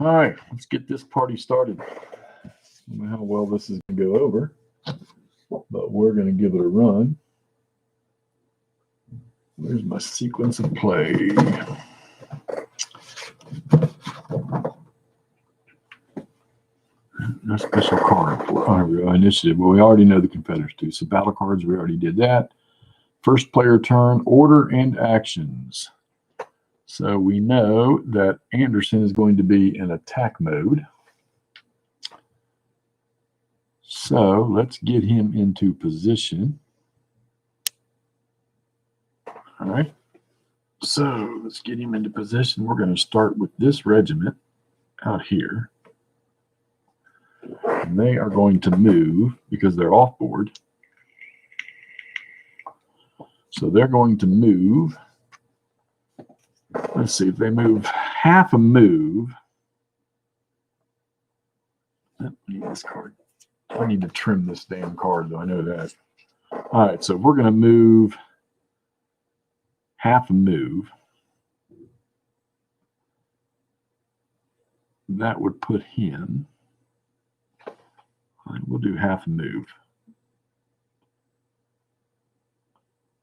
All right, let's get this party started. I don't know how well this is going to go over, but we're going to give it a run. Where's my sequence of play? No special card for initiative. Well, we already know the Confederates do. So battle cards, we already did that. First player turn, order and actions. So we know that Anderson is going to be in attack mode. So let's get him into position. All right. So let's get him into position. We're going to start with this regiment out here. And they are going to move because they're off board. So they're going to move. Let's see if they move half a move. I need this card. I need to trim this damn card, though. I know that. All right, so we're going to move half a move. That would put him. All right, we'll do half a move.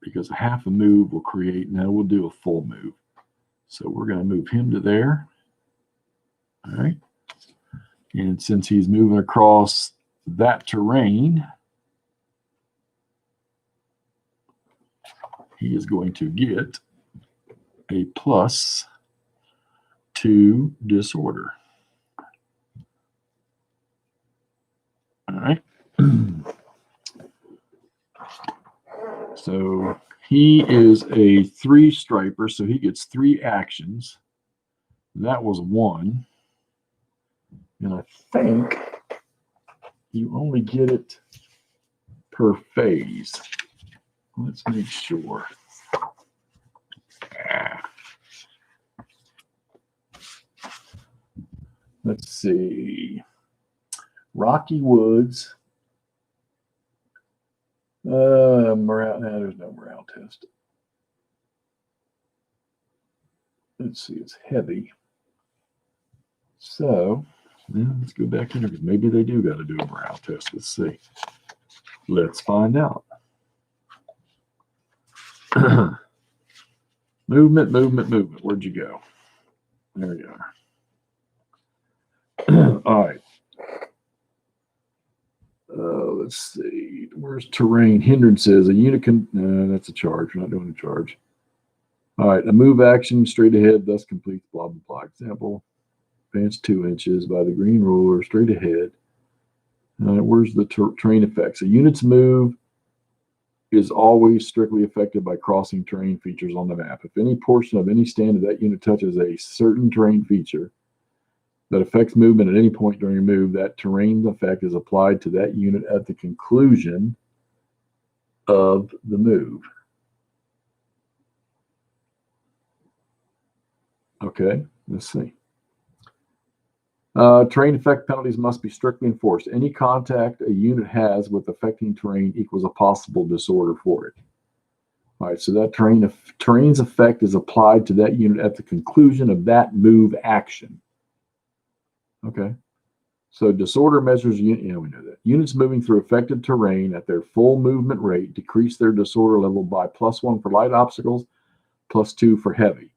Because a half a move will create, now we'll do a full move. So we're going to move him to there. All right. And since he's moving across that terrain, he is going to get a +2 disorder. All right. So he is a 3-striper, so he gets 3 actions. That was 1. And I think you only get it per phase. Let's make sure. Let's see. Rocky Woods. Morale. No, there's no morale test. Let's see. It's heavy. So, let's go back in there because maybe they do got to do a morale test. Let's see. Let's find out. Movement. Where'd you go? There you are. All right. Let's see. Where's terrain? Hindrances. A unit can. That's a charge. We're not doing a charge. All right. A move action straight ahead, thus completes blah, blah, blah. Example. Advance 2 inches by the green ruler straight ahead. All right. Where's the terrain effects? A unit's move is always strictly affected by crossing terrain features on the map. If any portion of any stand of that unit touches a certain terrain feature that affects movement at any point during your move, that terrain effect is applied to that unit at the conclusion of the move. Okay, let's see. Terrain effect penalties must be strictly enforced. Any contact a unit has with affecting terrain equals a possible disorder for it. All right, so that terrain's effect is applied to that unit at the conclusion of that move action. Okay, so disorder measures, we know that. Units moving through affected terrain at their full movement rate decrease their disorder level by +1 for light obstacles, +2 for heavy.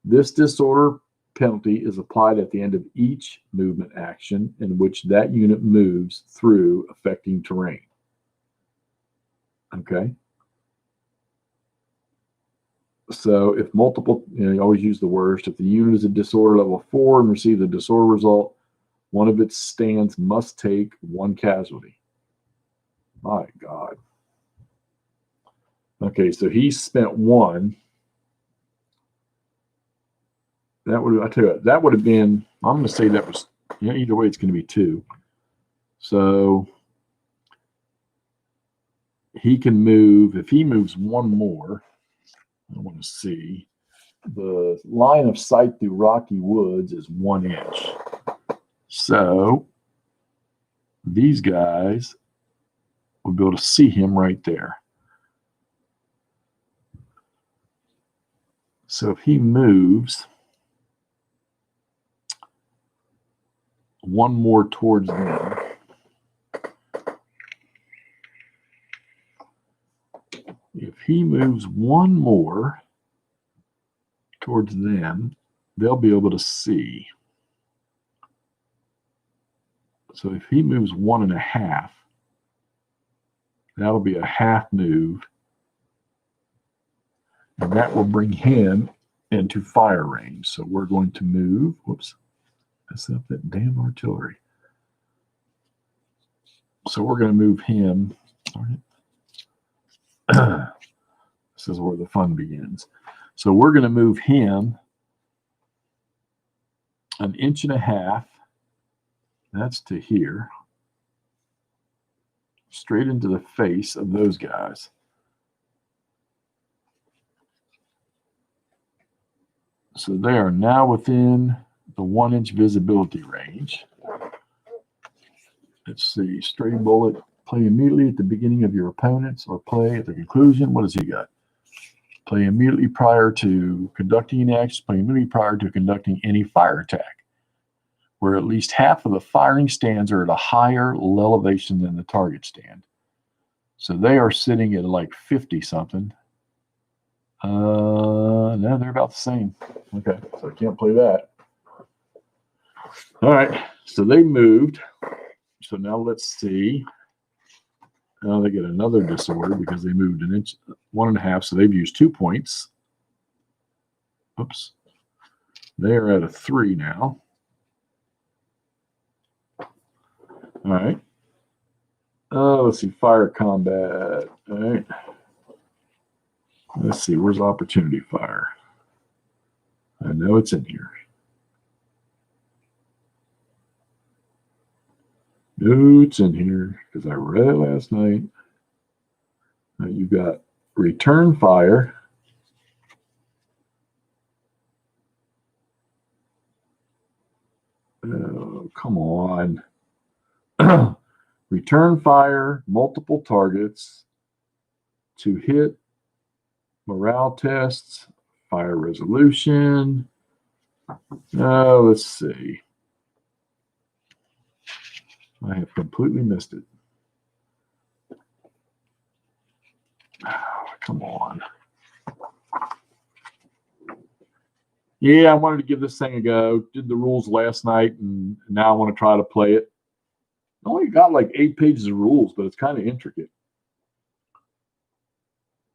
This disorder penalty is applied at the end of each movement action in which that unit moves through affecting terrain. Okay. So if multiple, you always use the worst. If the unit is at disorder level 4 and receives a disorder result, one of its stands must take 1 casualty. My God. Okay, so he spent 1. That would, I tell you what, that would have been, I'm going to say that was, either way, it's going to be 2. So he can move, if he moves 1 more, I want to see, the line of sight through Rocky Woods is 1 inch. So these guys will be able to see him right there. So if he moves one more towards them. If he moves one more towards them, they'll be able to see. So if he moves 1.5, that'll be a half move. And that will bring him into fire range. So we're going to move. Whoops. Mess up that damn artillery. So we're going to move him. This is where the fun begins. So we're going to move him 1.5 inches. That's to here. Straight into the face of those guys. So they are now within the 1-inch visibility range. Let's see. Stray bullet. Play immediately at the beginning of your opponent's or play at the conclusion. What does he got? Play immediately prior to conducting an action. Play immediately prior to conducting any fire attack, where at least half of the firing stands are at a higher elevation than the target stand. So they are sitting at like 50 something. No, they're about the same. Okay, so I can't play that. All right, so they moved. So now let's see. Now they get another disorder because they moved 1.5, so they've used 2 points. Oops. They are at a 3 now. All right. Let's see, fire combat. All right. Let's see, where's opportunity fire? I know it's in here. No, it's in here because I read it last night. Now you got return fire. Oh, come on. Return fire, multiple targets to hit, morale tests, fire resolution. Let's see. I have completely missed it. Oh, come on. Yeah, I wanted to give this thing a go. Did the rules last night, and now I want to try to play it. I only got like 8 pages of rules, but it's kind of intricate.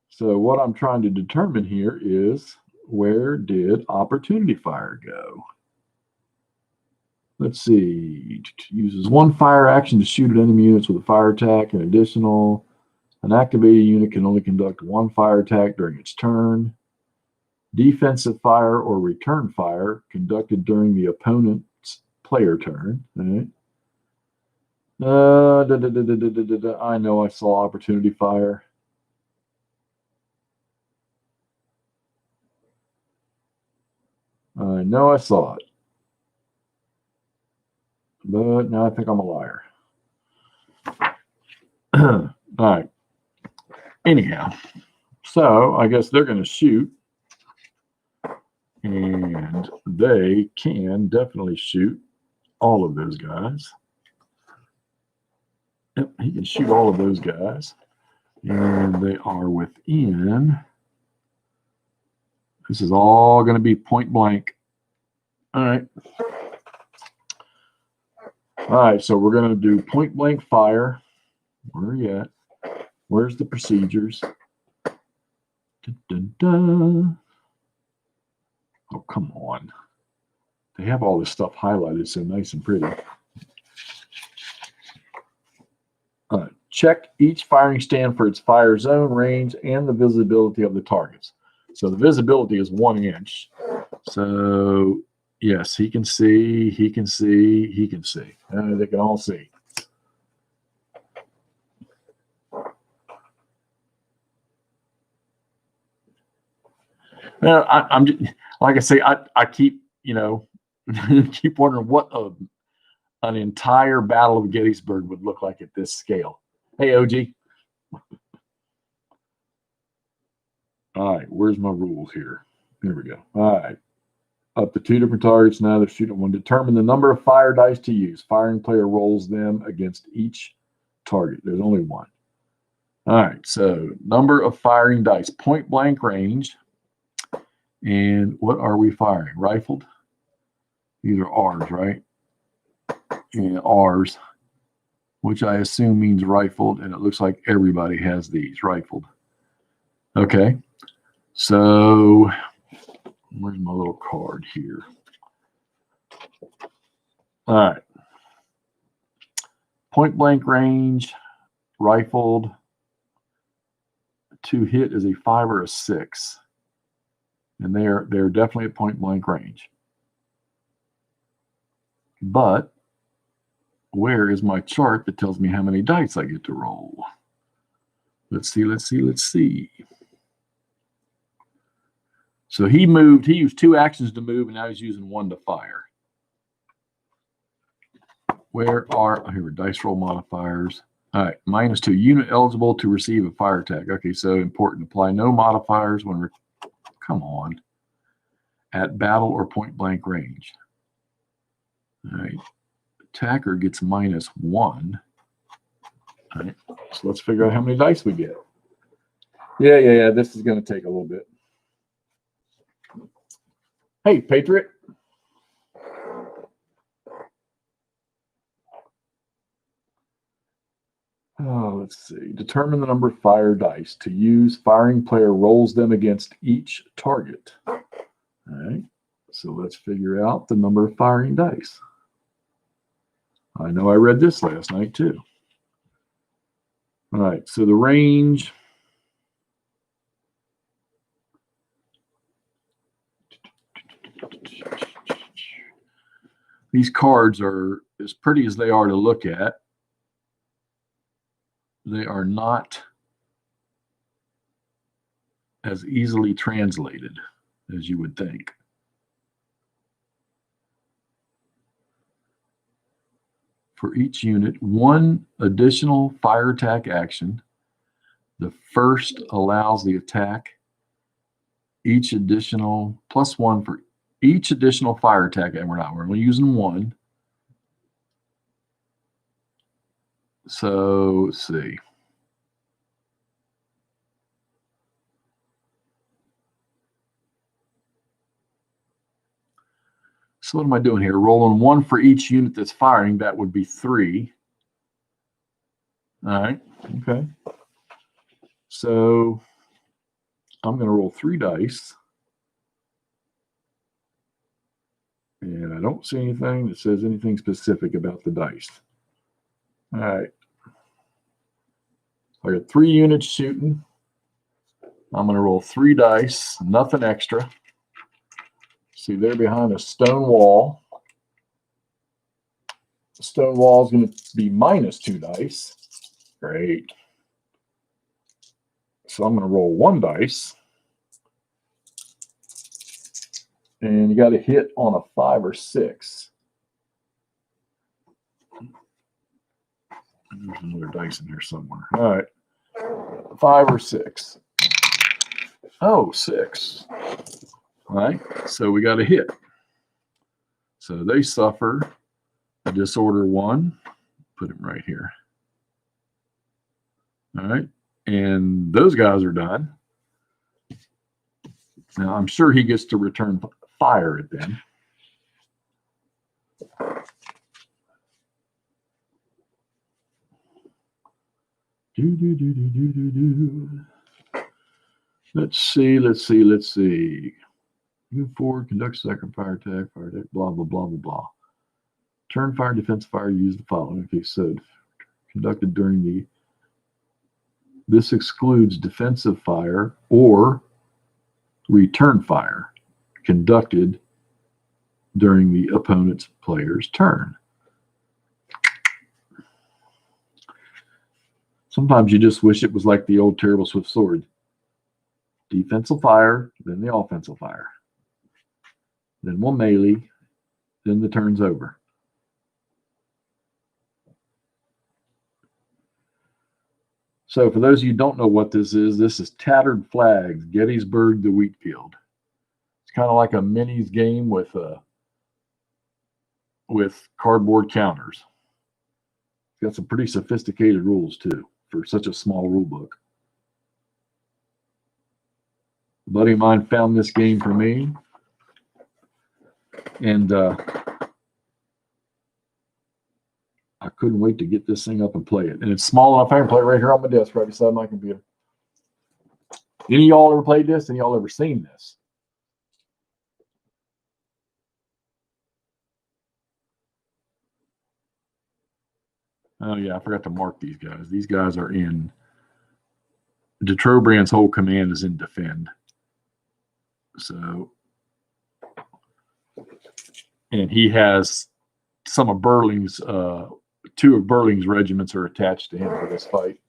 So what I'm trying to determine here is, where did opportunity fire go? Let's see. Uses 1 fire action to shoot at enemy units with a fire attack. An additional, an activated unit can only conduct 1 fire attack during its turn. Defensive fire or return fire conducted during the opponent's player turn. All right. I know I saw opportunity fire. I know I saw it. But now I think I'm a liar. All right. Anyhow, so I guess they're going to shoot. And they can definitely shoot all of those guys. Yep, he can shoot all of those guys. And they are within. This is all going to be point blank. All right. All right, so we're going to do point blank fire. Where are you at? Where's the procedures? Dun, dun, dun. Oh, come on. They have all this stuff highlighted so nice and pretty. Check each firing stand for its fire zone, range, and the visibility of the targets. So the visibility is 1 inch. So, yes, he can see, he can see, he can see. They can all see. Now, I'm just, like I say, I keep, keep wondering what an entire Battle of Gettysburg would look like at this scale. Hey, OG. All right, where's my rules here? Here we go. All right. up to 2 different targets. Now they're shooting one. Determine the number of fire dice to use. Firing player rolls them against each target. There's only one. All right, so number of firing dice, point blank range. And what are we firing? Rifled? These are R's, right? And R's, which I assume means rifled, and it looks like everybody has these rifled. Okay, so where's my little card here? All right. Point blank range, rifled, to hit is a 5 or a 6. And they're definitely at point blank range. But where is my chart that tells me how many dice I get to roll? Let's see. So he used 2 actions to move, and now he's using 1 to fire. Where are, here are dice roll modifiers. All right, -2, unit eligible to receive a fire attack. Okay, so important. Apply no modifiers when, come on, at battle or point blank range. All right, attacker gets -1. All right, so let's figure out how many dice we get. Yeah, this is going to take a little bit. Hey, Patriot. Oh, let's see. Determine the number of fire dice to use. Firing player rolls them against each target. All right. So let's figure out the number of firing dice. I know I read this last night too. All right. So the range. These cards are as pretty as they are to look at. They are not as easily translated as you would think. For each unit, 1 additional fire attack action. The first allows the attack each additional +1 for each additional fire attack, and we're only using 1. So let's see. So what am I doing here? Rolling 1 for each unit that's firing. That would be 3. All right. Okay. So I'm going to roll 3 dice. And I don't see anything that says anything specific about the dice. All right. I got 3 units shooting. I'm going to roll 3 dice, nothing extra. See, they're behind a stone wall. The stone wall is going to be -2 dice. Great. So I'm going to roll 1 dice. And you got to hit on a 5 or 6. There's another dice in here somewhere. All right. 5 or 6. Oh, 6. All right. So we got a hit. So they suffer a disorder 1. Put him right here. All right. And those guys are done. Now, I'm sure he gets to return fire at them. Let's see. Move forward, conduct second fire attack, blah, blah, blah, blah, blah. Turn fire, defense fire, use the following. Okay, so conducted during this excludes defensive fire or return fire conducted during the opponent's player's turn. Sometimes you just wish it was like the old terrible swift sword. Defensive fire, then the offensive fire. Then we'll melee, then the turn's over. So for those of you who don't know what this is Tattered Flags, Gettysburg to Wheatfield. It's kind of like a minis game with cardboard counters. It's got some pretty sophisticated rules too for such a small rule book. A buddy of mine found this game for me, and I couldn't wait to get this thing up and play it. And it's small enough I can play it right here on my desk, right beside my computer. Any of y'all ever played this? Any of y'all ever seen this? Oh yeah, I forgot to mark these guys. These guys are in. Detrobrand's whole command is in defend. So, and he has some of Burling's, two of Burling's regiments are attached to him for this fight.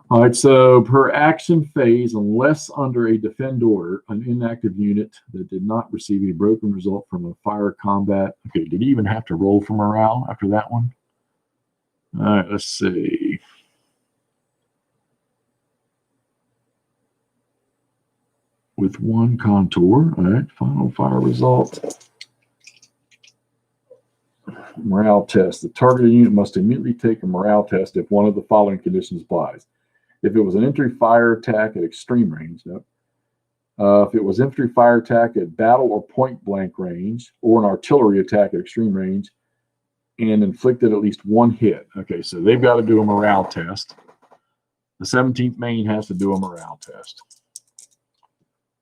All right, so per action phase, unless under a defend order, an inactive unit that did not receive a broken result from a fire combat. Okay, did he even have to roll for morale after that one? All right, let's see. With one contour, all right, final fire result. Morale test. The targeted unit must immediately take a morale test if one of the following conditions applies. If it was an infantry fire attack at extreme range, no. If it was infantry fire attack at battle or point blank range, or an artillery attack at extreme range, and inflicted at least one hit. Okay, so they've got to do a morale test. The 17th Maine has to do a morale test.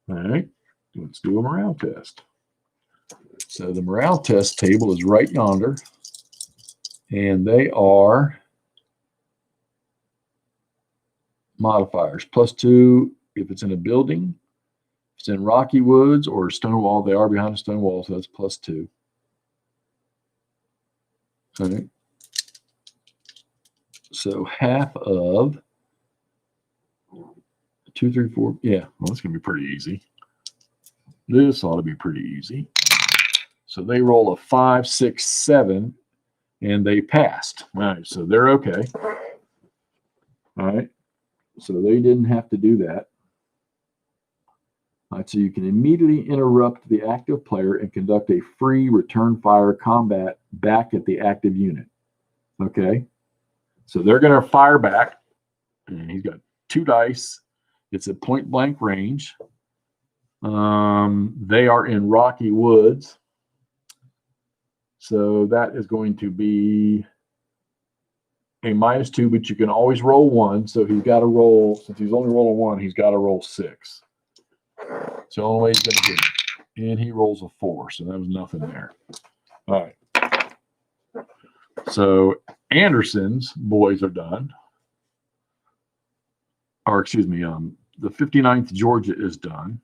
All right, let's do a morale test. So the morale test table is right yonder, and they are modifiers. +2 if it's in a building. If it's in rocky woods or stone wall, they are behind a stone wall, so that's +2. All right. So half of 2, 3, 4. Yeah, well, that's going to be pretty easy. This ought to be pretty easy. So they roll a 5, 6, 7, and they passed. All right, so they're okay. All right, so they didn't have to do that. All right, so you can immediately interrupt the active player and conduct a free return fire combat back at the active unit. Okay, so they're going to fire back, and he's got 2 dice. It's at point blank range. They are in rocky woods. So that is going to be a -2, but you can always roll 1. So he's got to roll, since he's only rolling 1, he's got to roll 6. So the only way he's going to get it. And he rolls a 4, so that was nothing there. All right. So Anderson's boys are done. Or excuse me, the 59th Georgia is done.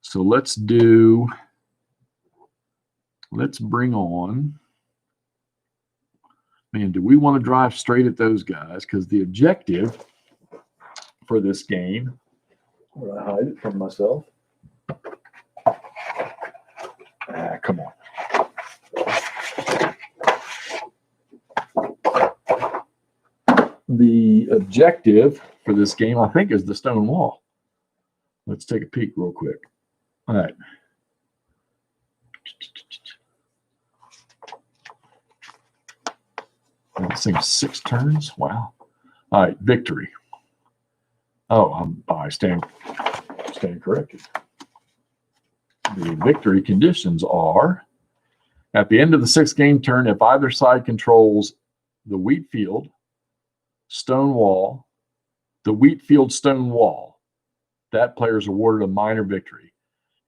So let's bring on, man, do we want to drive straight at those guys? Because the objective for this game, I'm going to hide it from myself. Come on. The objective for this game, I think, is the stone wall. Let's take a peek real quick. All right. This thing's 6 turns. Wow. All right, victory. Oh, I stand corrected. The victory conditions are: at the end of the 6th game turn, if either side controls the Wheatfield stone wall, that player is awarded a minor victory.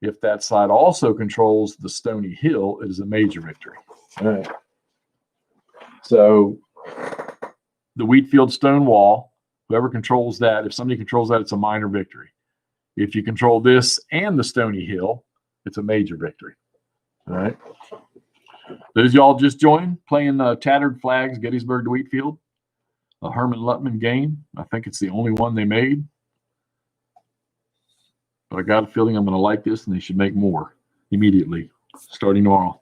If that side also controls the Stony Hill, it is a major victory. All right. So the Wheatfield stone wall, whoever controls that, if somebody controls that, it's a minor victory. If you control this and the Stony Hill, it's a major victory. All right. Those y'all just joined, playing Tattered Flags, Gettysburg to Wheatfield, a Hermann Luttmann game. I think it's the only one they made. But I got a feeling I'm going to like this, and they should make more immediately, starting tomorrow.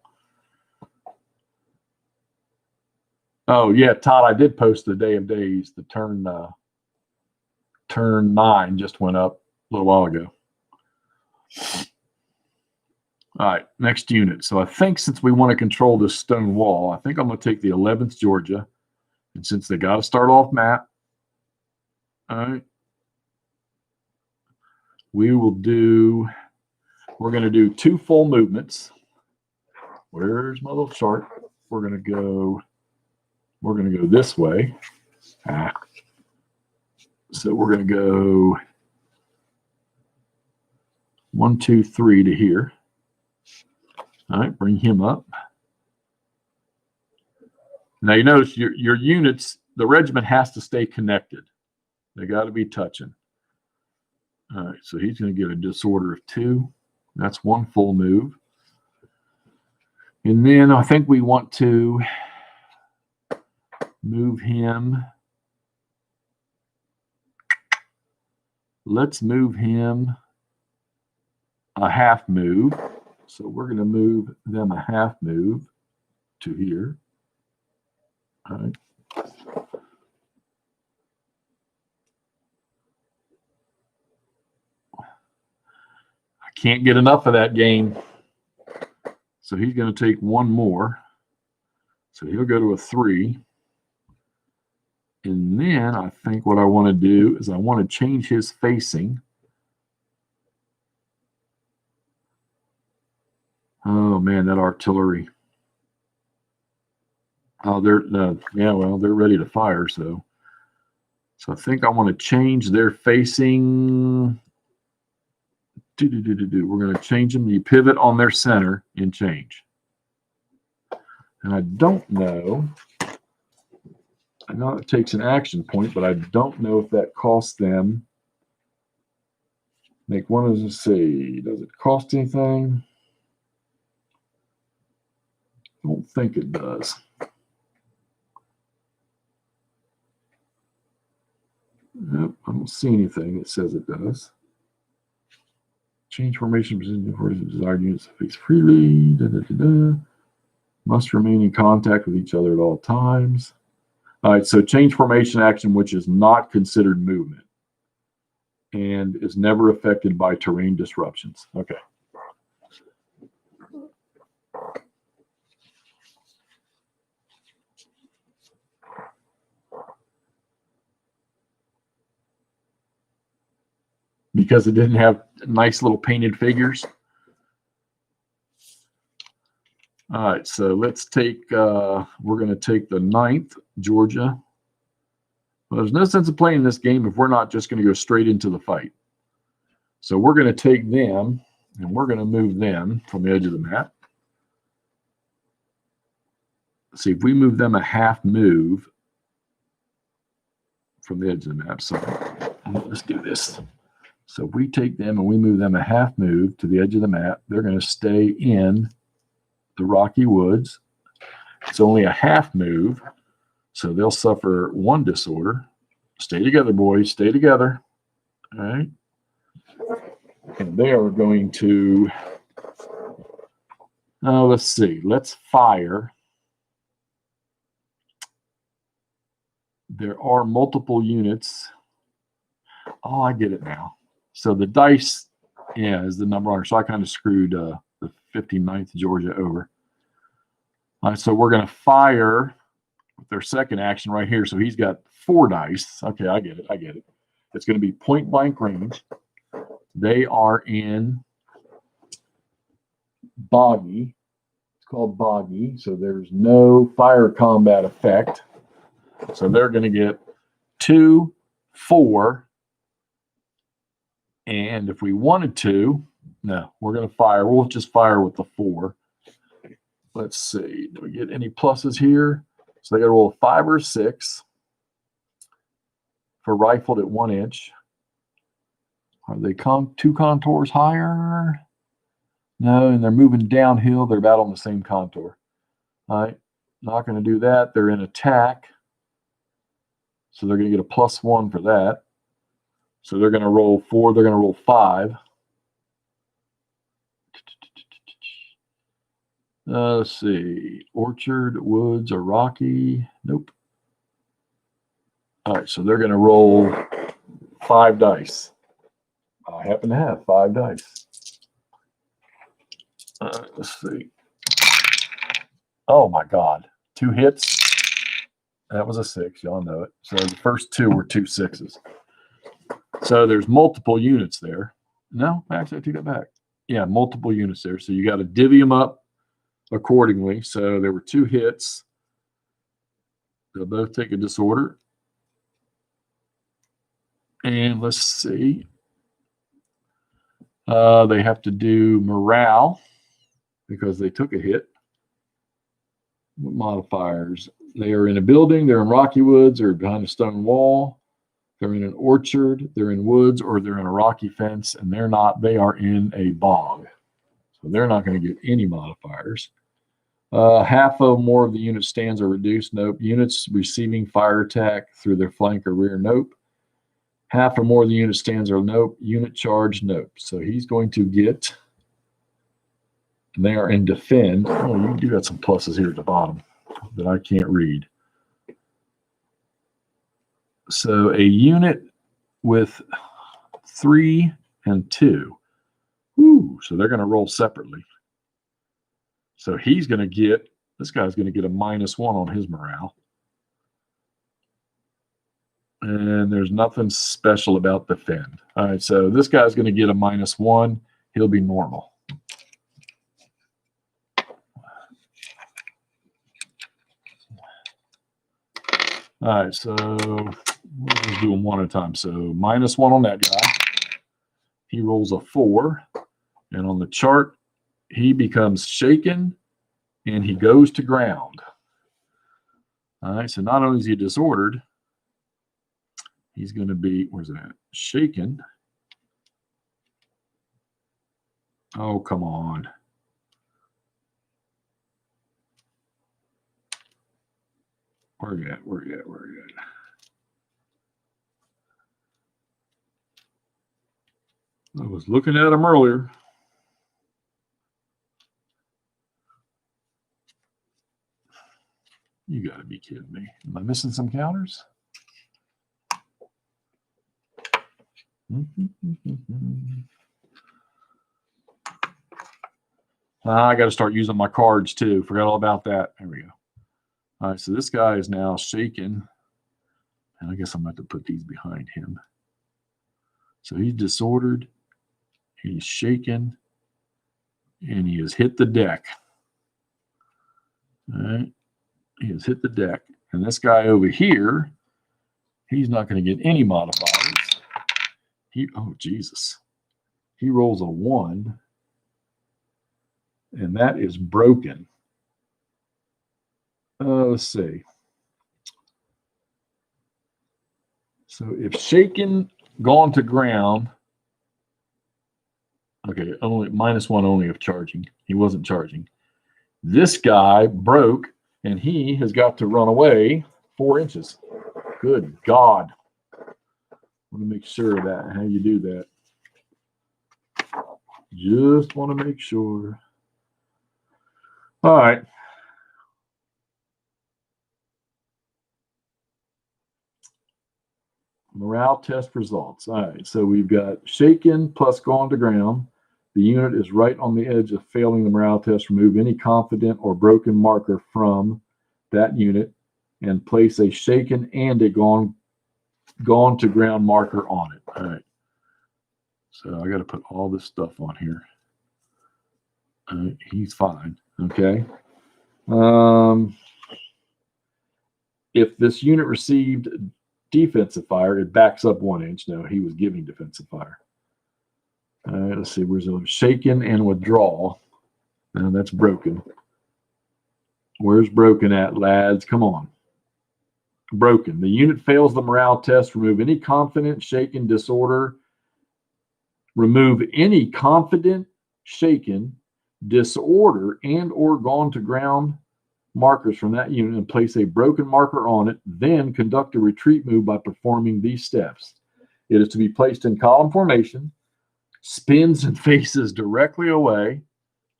Oh, yeah, Todd, I did post the Day of Days. The turn 9 just went up a little while ago. All right, next unit. So I think since we want to control this stone wall, I think I'm going to take the 11th Georgia. And since they got to start off map, all right, we're going to do 2 full movements. Where's my little chart? We're going to go this way. So we're going to go 1, 2, 3 to here. All right, bring him up. Now you notice your units, the regiment has to stay connected. They got to be touching. All right, so he's going to get a disorder of 2. That's 1 full move. And then I think we want to move him. Let's move him a half move. So we're going to move them a half move to here. All right. I can't get enough of that game. So he's going to take 1 more. So he'll go to a 3. And then I think what I want to do is I want to change his facing. Oh man, that artillery. Oh, they're ready to fire. So I think I want to change their facing. We're going to change them. You pivot on their center and change. And I don't know. I know it takes an action point, but I don't know if that costs them. Make one of us see. Does it cost anything? I don't think it does. Nope, I don't see anything that says it does. Change formation position for desired units to face freely. Must remain in contact with each other at all times. All right, so change formation action, which is not considered movement and is never affected by terrain disruptions. Okay. Because it didn't have nice little painted figures. All right, so let's take, we're going to take the 9th Georgia. Well, there's no sense of playing this game if we're not just going to go straight into the fight. So we're going to take them, and we're going to move them from the edge of the map. Let's see, if we move them a half move from the edge of the map. So let's do this. So if we take them and we move them a half move to the edge of the map, they're going to stay in the Rocky Woods. It's only a half move, so they'll suffer 1 disorder. Stay together, boys. Stay together. All right. And they are going to, let's see. Let's fire. There are multiple units. Oh, I get it now. So the dice, is the number on it. So I kind of screwed the 59th Georgia over. All right, so we're going to fire with their second action right here. So he's got 4 dice. Okay, I get it. It's going to be point blank range. They are in boggy. It's called boggy. So there's no fire combat effect. So they're going to get 2, 4. And if we wanted to, no, we're going to fire. We'll just fire with the 4. Let's see. Do we get any pluses here? So they got to roll a 5 or a 6 for rifled at 1 inch. Are they 2 contours higher? No, and they're moving downhill. They're about on the same contour. All right, not going to do that. They're in attack. So they're going to get a +1 for that. So they're going to roll 4. They're going to roll 5. Let's see. Orchard, Woods, or Rocky. Nope. All right, so they're going to roll 5 dice. I happen to have 5 dice. Let's see. Oh my God. 2 hits. That was a 6. Y'all know it. So the first 2 were 2 6s. So there's multiple units there. No, actually, I take that back. Yeah, multiple units there. So you got to divvy them up accordingly. So there were 2 hits. They'll both take a disorder. And let's see. They have to do morale because they took a hit. Modifiers. They are in a building. They're in rocky woods or behind a stone wall. They're in an orchard. They're in woods or they're in a rocky fence. And they're not. They are in a bog. So they're not going to get any modifiers. Half or more of the unit stands are reduced. Nope. Units receiving fire attack through their flank or rear. Nope. Half or more of the unit stands are nope. Unit charge. Nope. So he's going to get. And they are in defend. Oh, you do got some pluses here at the bottom that I can't read. So a unit with 3 and 2. Ooh, so they're going to roll separately. So he's going to get, this guy's going to get a -1 on his morale. And there's nothing special about defend. All right, so this guy's going to get a -1. He'll be normal. All right, so we'll just do them one at a time. So -1 on that guy. He rolls a 4. And on the chart, he becomes shaken and he goes to ground. All right, so not only is he disordered, he's going to be, where's it at? Shaken. Oh, come on. Where are you at? Where are you at? Where are you at? I was looking at him earlier. You got to be kidding me. Am I missing some counters? I got to start using my cards too. Forgot all about that. There we go. All right, so this guy is now shaken. And I guess I'm going to have to put these behind him. So he's disordered. He's shaken. And he has hit the deck. All right. He has hit the deck. And this guy over here, he's not going to get any modifiers. Oh, Jesus. He rolls a 1. And that is broken. Let's see. So if shaken, gone to ground, okay, only -1 only of charging. He wasn't charging. This guy broke, and he has got to run away 4 inches. Good God. I want to make sure of that, how you do that. Just want to make sure. All right. Morale test results. All right, so we've got shaken plus gone to ground. The unit is right on the edge of failing the morale test. Remove any confident or broken marker from that unit and place a shaken and a gone to ground marker on it. All right. So I got to put all this stuff on here. He's fine. Okay. If this unit received defensive fire, it backs up 1 inch. No, he was giving defensive fire. All right, let's see. Where's it? Shaken and withdrawal. Now that's broken. Where's broken at, lads? Come on. Broken. The unit fails the morale test. Remove any confident, shaken, disorder. Remove any confident, shaken, disorder, and or gone to ground markers from that unit and place a broken marker on it. Then conduct a retreat move by performing these steps. It is to be placed in column formation, spins and faces directly away.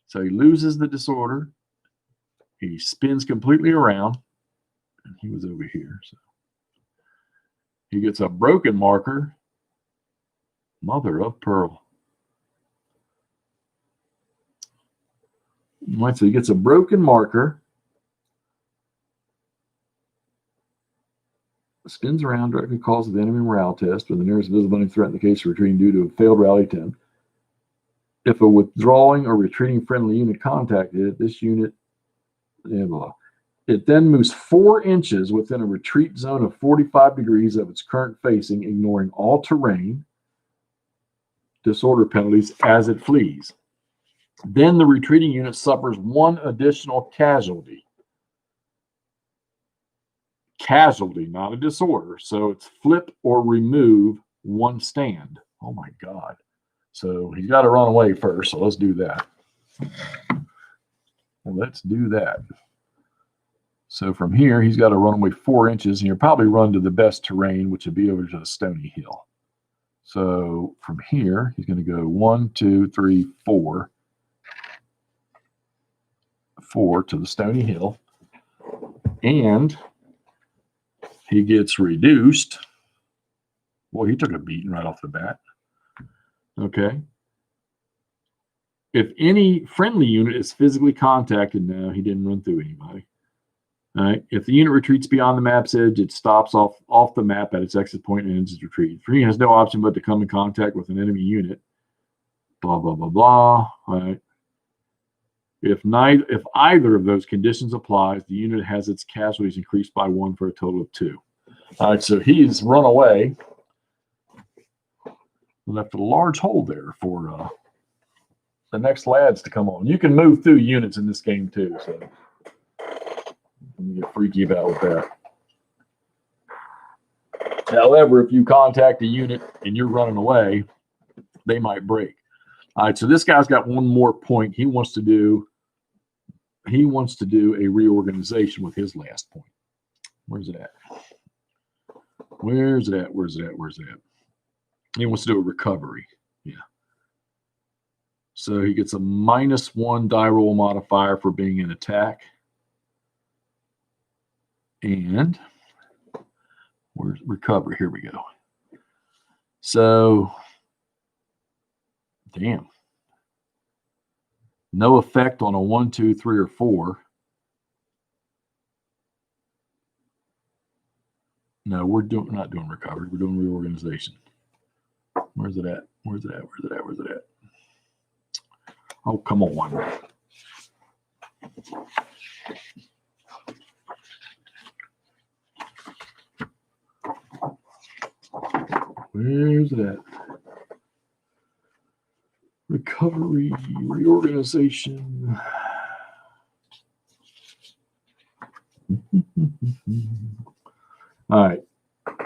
So he loses the disorder. He spins completely around. And he was over here. So he gets a broken marker. Mother of pearl. All right, so he gets a broken marker. Spins around, directly causes the enemy morale test when the nearest visible enemy threat in the case of retreating due to a failed rally attempt. If a withdrawing or retreating friendly unit contacted it, this unit, blah. It then moves 4 inches within a retreat zone of 45 degrees of its current facing, ignoring all terrain disorder penalties as it flees. Then the retreating unit suffers 1 additional casualty. Casualty, not a disorder. So it's flip or remove 1 stand. Oh my God. So he's got to run away first. So let's do that. Let's do that. So from here, he's got to run away 4 inches, and he'll probably run to the best terrain, which would be over to the stony hill. So from here, he's going to go 1, 2, 3, 4. 4 to the stony hill. And he gets reduced. Well, he took a beating right off the bat. Okay. If any friendly unit is physically contacted, no, he didn't run through anybody. All right. If the unit retreats beyond the map's edge, it stops off the map at its exit point and ends its retreat. Free has no option but to come in contact with an enemy unit. Blah, blah, blah, blah. All right. If either of those conditions applies, the unit has its casualties increased by 1 for a total of 2. All right, so he's run away. Left a large hole there for the next lads to come on. You can move through units in this game too, so you get freaky about with that. However, if you contact a unit and you're running away, they might break. All right, so this guy's got 1 more point. He wants to do a reorganization with his last point. Where's it at? Where's it at? He wants to do a recovery. Yeah. So he gets a -1 die roll modifier for being in attack. And where's recovery? Here we go. So damn. No effect on a 1, 2, 3, or 4. No, we're not doing recovery. We're doing reorganization. Where's it at? Oh, come on. Where's it at? Recovery, reorganization. All right.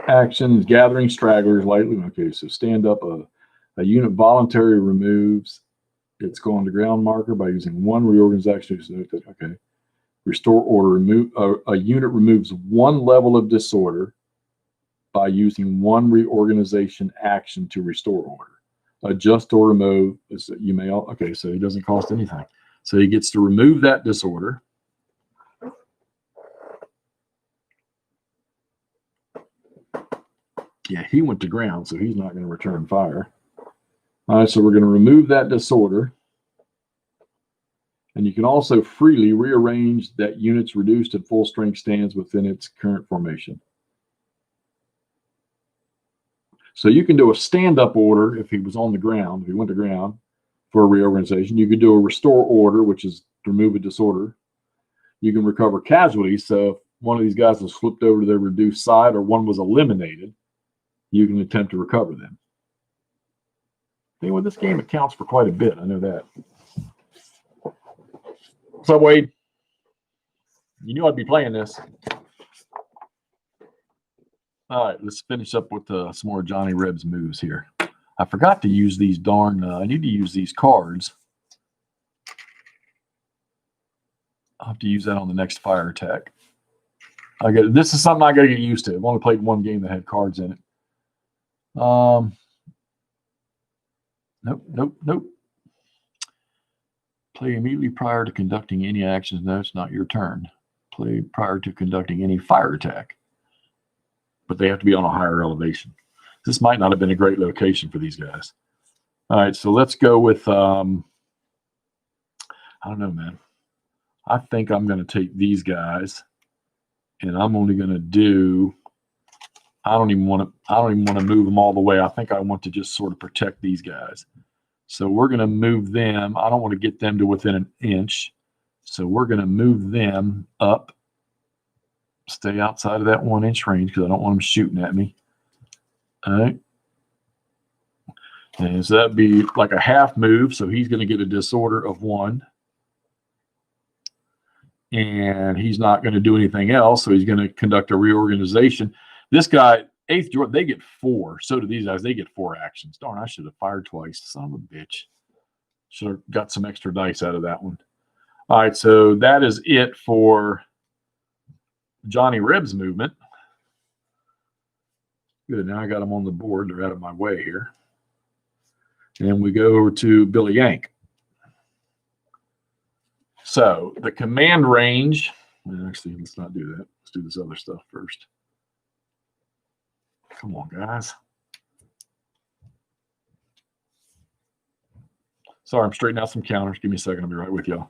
Action is gathering stragglers lightly. Okay, so stand up. A unit voluntarily removes its going to ground marker by using 1 reorganization. Okay. Restore order. A unit removes 1 level of disorder by using 1 reorganization action to restore order. Adjust or remove. You may. Okay, so it doesn't cost anything. So he gets to remove that disorder. Yeah, he went to ground, so he's not going to return fire. All right, so we're going to remove that disorder. And you can also freely rearrange that unit's reduced and full strength stands within its current formation. So you can do a stand-up order if he was on the ground, if he went to ground for a reorganization. You could do a restore order, which is to remove a disorder. You can recover casualties. So if one of these guys was flipped over to their reduced side or one was eliminated, you can attempt to recover them. Anyway, this game accounts for quite a bit. I know that. What's up, Wade? You knew I'd be playing this. All right, let's finish up with some more Johnny Reb's moves here. I forgot to use these darn, I need to use these cards. I'll have to use that on the next fire attack. This is something I got to get used to. I've only played 1 game that had cards in it. Nope. Play immediately prior to conducting any actions. No, it's not your turn. Play prior to conducting any fire attack. But they have to be on a higher elevation. This might not have been a great location for these guys. All right, so let's go with, I don't know, man. I think I'm going to take these guys, and I'm only going to do. I don't even want to move them all the way. I think I want to just sort of protect these guys. So we're going to move them. I don't want to get them to within an inch. So we're going to move them up. Stay outside of that 1 inch range because I don't want them shooting at me. All right. And so that'd be like a half move. So he's going to get a disorder of 1. And he's not going to do anything else. So he's going to conduct a reorganization. This guy, 8th Jordan, they get 4. So do these guys. They get 4 actions. Darn, I should have fired twice. Son of a bitch. Should have got some extra dice out of that one. All right, so that is it for Johnny Reb's movement. Good, now I got them on the board. They're out of my way here. And we go over to Billy Yank. So the command range, actually, let's not do that. Let's do this other stuff first. Come on, guys. Sorry, I'm straightening out some counters. Give me a second. I'll be right with y'all.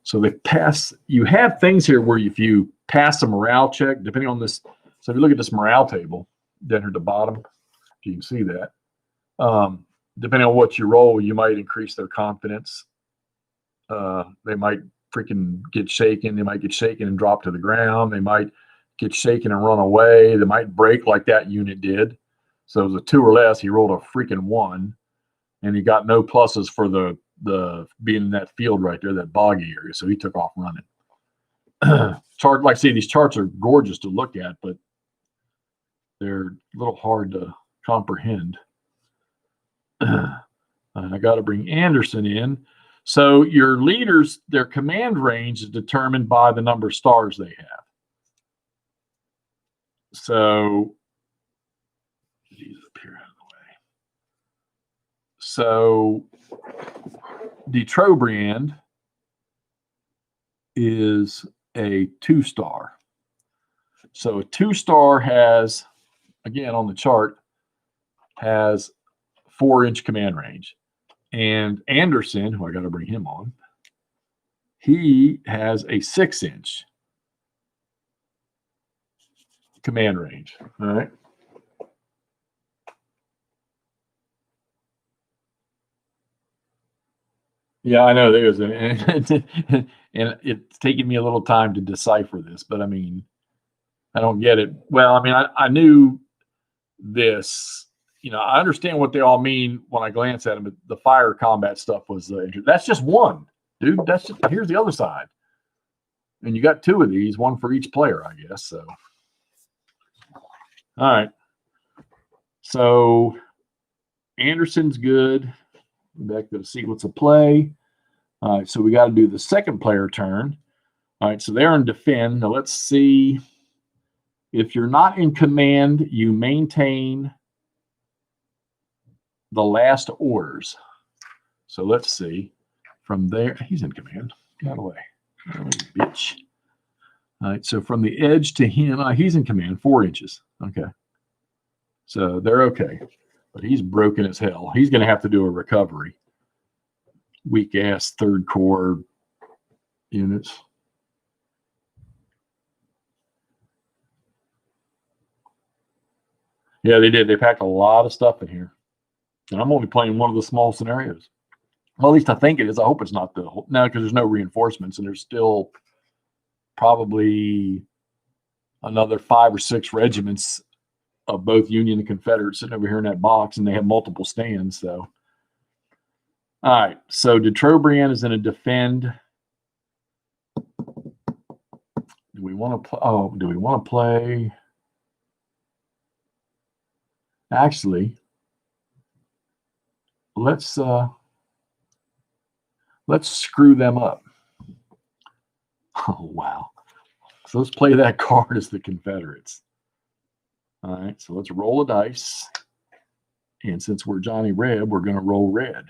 So they pass. You have things here where if you pass a morale check, depending on this. So if you look at this morale table down here at the bottom, you can see that. Depending on what you roll, you might increase their confidence. They might freaking get shaken. They might get shaken and drop to the ground. They might get shaken and run away. They might break like that unit did. So it was a 2 or less. He rolled a freaking 1, and he got no pluses for the being in that field right there, that boggy area. So he took off running. Chart, like I say, these charts are gorgeous to look at, but they're a little hard to comprehend. I got to bring Anderson in. So your leaders, their command range is determined by the number of stars they have. So he's up here out of the way. So De Trobriand is a 2-star. So a 2-star has, again on the chart, has 4-inch command range. And Anderson, who I got to bring him on, he has a 6-inch command range. All right. Yeah, I know there's and it's taking me a little time to decipher this, but I mean, I don't get it. Well, I mean, I knew this. You know, I understand what they all mean when I glance at them, but the fire combat stuff was that's just one, dude. That's just, here's the other side. And you got 2 of these, one for each player, I guess. So, all right. So Anderson's good. Back to the sequence of play. All right, so we got to do the second player turn. All right, so they're in defend. Now let's see. If you're not in command, you maintain the last orders. So let's see. From there, he's in command. Get out of the way. Oh, bitch. All right, so from the edge to him, he's in command, 4 inches. Okay. So they're okay. But he's broken as hell. He's going to have to do a recovery. Weak-ass 3rd Corps units. Yeah, they did. They packed a lot of stuff in here. And I'm only playing one of the small scenarios. Well, at least I think it is. I hope it's not the whole. No, because there's no reinforcements, and there's still probably another 5 or 6 regiments of both Union and Confederate sitting over here in that box, and they have multiple stands. So, all right. So De Trobriand is in a defend. Do we want to play? Oh, do we want to play? Actually, let's screw them up. Oh, wow. So let's play that card as the Confederates. All right, so let's roll a dice. And since we're Johnny Reb, we're going to roll red.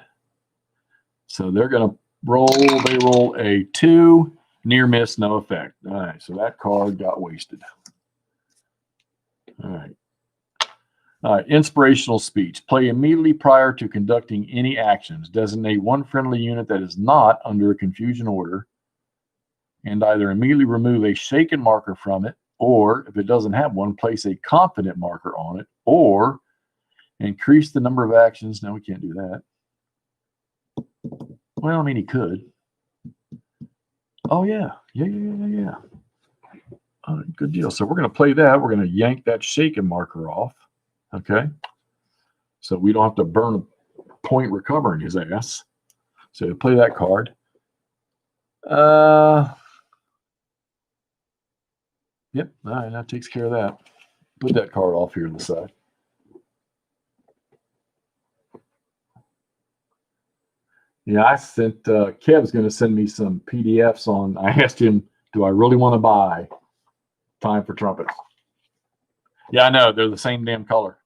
So they're going to roll, they roll a 2, near miss, no effect. All right, so that card got wasted. All right. Inspirational speech. Play immediately prior to conducting any actions. Designate one friendly unit that is not under a confusion order and either immediately remove a shaken marker from it, or if it doesn't have one, place a confident marker on it, or increase the number of actions. No, we can't do that. Well, I mean, he could. Oh, yeah. Yeah. Good deal. So we're going to play that. We're going to yank that shaken marker off. Okay. So we don't have to burn a point recovering his ass. So play that card. Yep. All right. That takes care of that. Put that card off here on the side. Yeah, I sent Kev's going to send me some PDFs on. I asked him, do I really want to buy Time for Trumpets? Yeah, I know. They're the same damn color.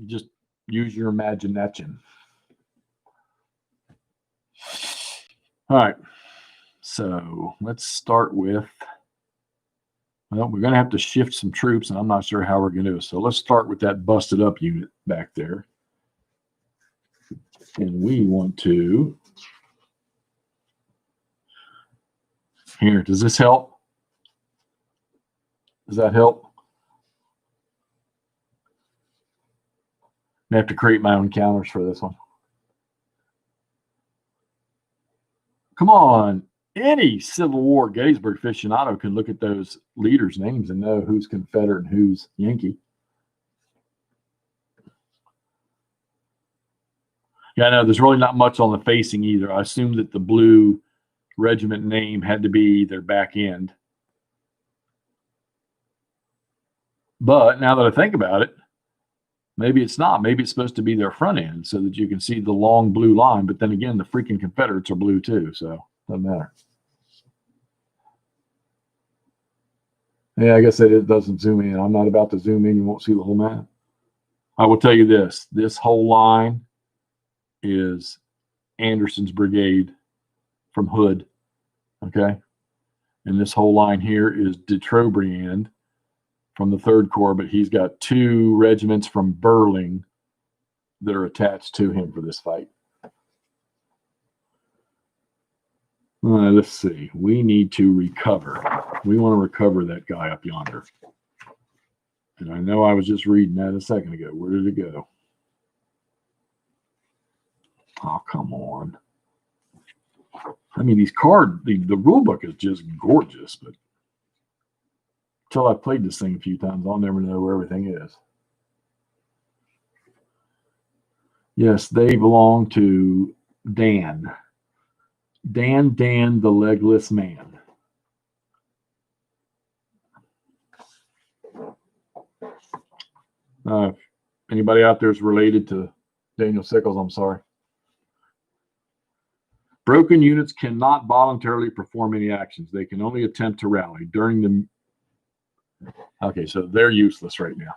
Just use your imagination. All right. So let's start with, well, we're going to have to shift some troops, and I'm not sure how we're going to do it. So let's start with that busted up unit back there. And we want to, here, does this help? Does that help? I have to create my own counters for this one. Come on. Any Civil War Gettysburg aficionado can look at those leaders' names and know who's Confederate and who's Yankee. Yeah, I know there's really not much on the facing either. I assume that the blue regiment name had to be their back end. But now that I think about it, maybe it's not. Maybe it's supposed to be their front end so that you can see the long blue line. But then again, the freaking Confederates are blue too, so doesn't matter. Yeah, I guess it doesn't zoom in. I'm not about to zoom in. You won't see the whole map. I will tell you this. This whole line is Anderson's brigade from Hood, okay? And this whole line here is de Trobriand from the 3rd Corps, but he's got 2 regiments from Burling that are attached to him for this fight. Let's see. We need to recover. We want to recover that guy up yonder. And I know I was just reading that a second ago. Where did it go? Oh, come on. I mean, these cards, the rule book is just gorgeous, but until I've played this thing a few times, I'll never know where everything is. Yes, they belong to Dan. Dan, the legless man. Anybody out there is related to Daniel Sickles? I'm sorry. Broken units cannot voluntarily perform any actions. They can only attempt to rally during the. Okay, so they're useless right now.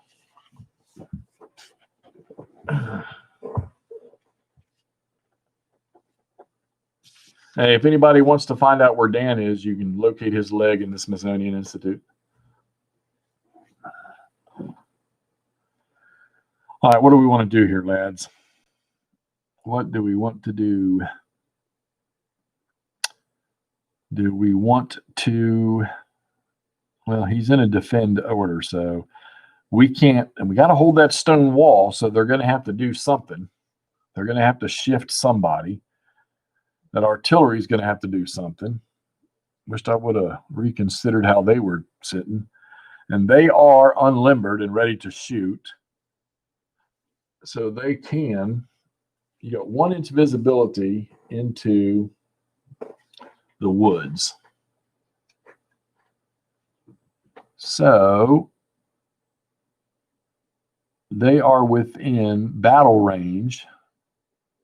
Hey, if anybody wants to find out where Dan is, you can locate his leg in the Smithsonian Institute. All right, what do we want to do here, lads? What do we want to do? Do we want to, well, he's in a defend order, so we can't, and we got to hold that stone wall, so they're going to have to do something. They're going to have to shift somebody. That artillery is going to have to do something. Wished I would have reconsidered how they were sitting. And they are unlimbered and ready to shoot. So they can, you got 1 inch visibility into the woods. So they are within battle range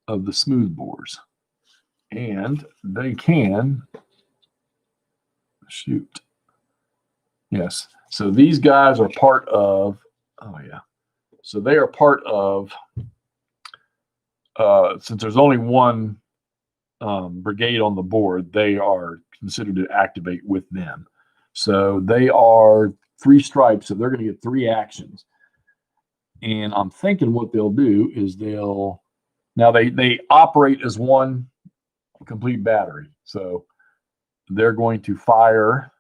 of the smoothbores. And they can shoot. Yes. So these guys are part of, oh yeah. So they are part of, since there's only 1 brigade on the board, they are considered to activate with them. So they are 3 stripes, so they're going to get 3 actions. And I'm thinking what they'll do is now they operate as one complete battery. So they're going to fire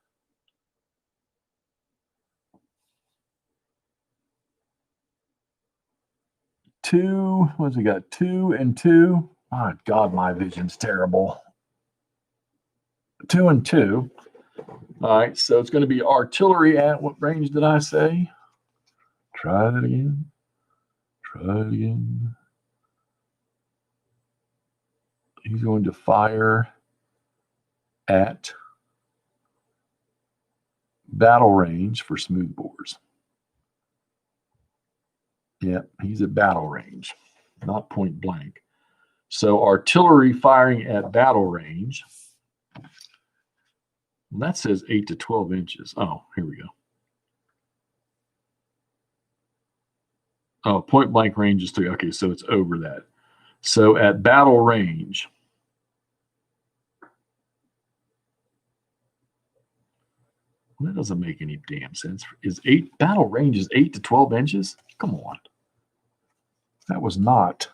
two. What's we got? 2 and 2. Oh God, my vision's terrible. 2 and 2. All right, so it's going to be artillery at what range did I say? Try that again. Try it again. He's going to fire at battle range for smoothbores. Yeah, he's at battle range, not point blank. So artillery firing at battle range. Well, that says 8 to 12 inches. Oh, here we go. Oh, point blank range is 3. Okay, so it's over that. So at battle range, well, that doesn't make any damn sense. Battle range is 8 to 12 inches? Come on. That was not.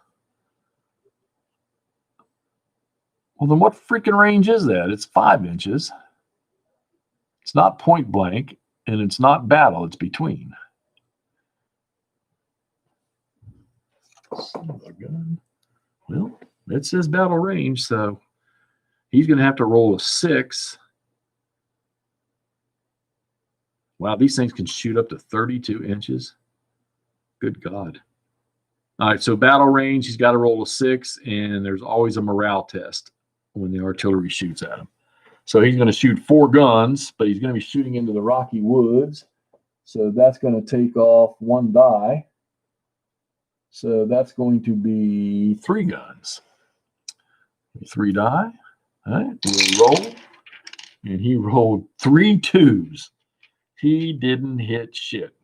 Well, then what freaking range is that? It's 5 inches. It's not point blank, and it's not battle. It's between. Son of a gun. Well, it says battle range, so he's going to have to roll a 6. Wow, these things can shoot up to 32 inches. Good God. All right, so battle range, he's got to roll a 6, and there's always a morale test when the artillery shoots at him. So he's going to shoot 4 guns, but he's going to be shooting into the Rocky Woods. So that's going to take off 1 die. So that's going to be 3 guns. 3 die. All right, we'll roll. And he rolled 3 2s. He didn't hit shit.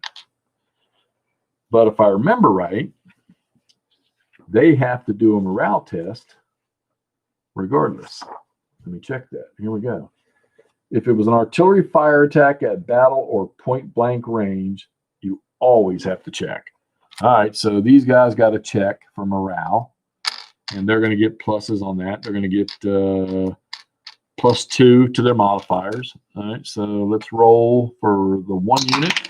But if I remember right, they have to do a morale test regardless. Let me check that. Here we go. If it was an artillery fire attack at battle or point blank range, you always have to check. All right, so these guys got to check for morale, and they're going to get pluses on that. They're going to get +2 to their modifiers. All right, so let's roll for the 1 unit.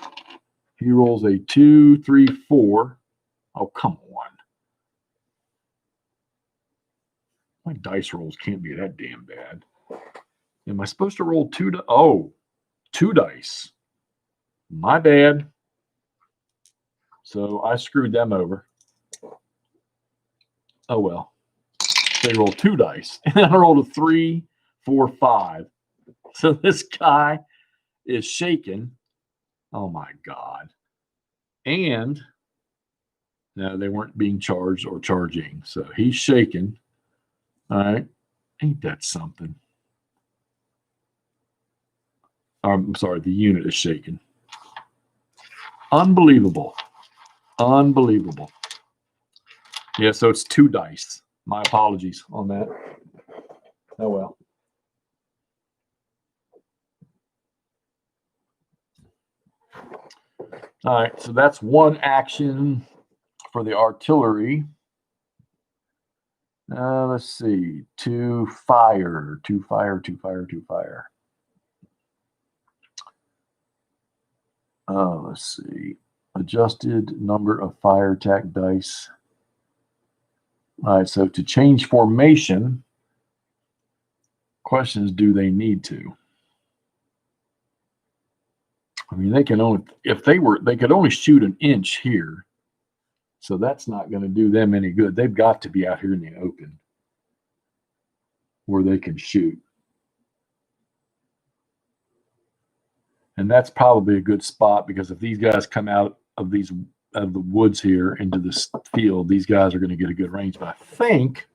He rolls a 2, 3, 4. Oh, come on. My dice rolls can't be that damn bad. Am I supposed to roll 2? Oh, 2 dice. My bad. So I screwed them over. Oh, well. They rolled 2 dice. And I rolled a 3, 4, 5. So this guy is shaking. Oh, my God. And no, they weren't being charged or charging. So he's shaking. All right. Ain't that something? I'm sorry. The unit is shaking. Unbelievable. Unbelievable. Yeah, so it's 2 dice. My apologies on that. Oh, well. All right, so that's 1 action for the artillery. Let's see. 2 fire. 2 fire, 2 fire, 2 fire. Let's see. Adjusted number of fire attack dice. All right, so to change formation, question is, do they need to? I mean, they can only, they could only shoot an inch here. So that's not going to do them any good. They've got to be out here in the open where they can shoot. And that's probably a good spot, because if these guys come out of the woods here into this field, these guys are going to get a good range. But I think,